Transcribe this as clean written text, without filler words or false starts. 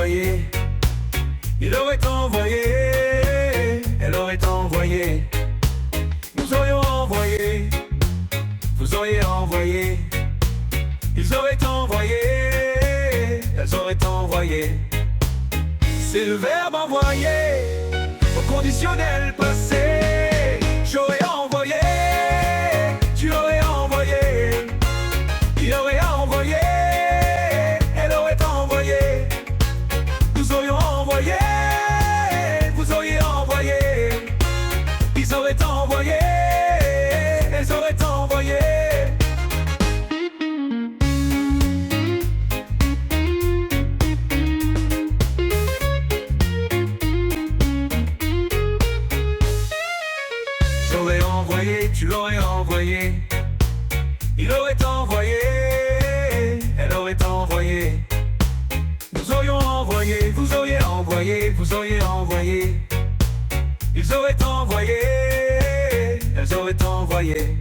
envoyé, il aurait envoyé, elle aurait envoyé, nous aurions envoyé, vous auriez envoyé, ils auraient envoyé, elles auraient envoyé. C'est le verbe envoyer au conditionnel passé. J'aurais envoyé, tu aurais envoyé, il aurait envoyé, elle aurait envoyé, nous aurions envoyé, vous auriez envoyé, ils auraient envoyé, elles auraient envoyé. J'aurais envoyé, tu l'aurais envoyé, il aurait envoyé, elle aurait envoyé, nous aurions envoyé, vous auriez envoyé, vous auriez envoyé, ils auraient envoyé, elles auraient envoyé.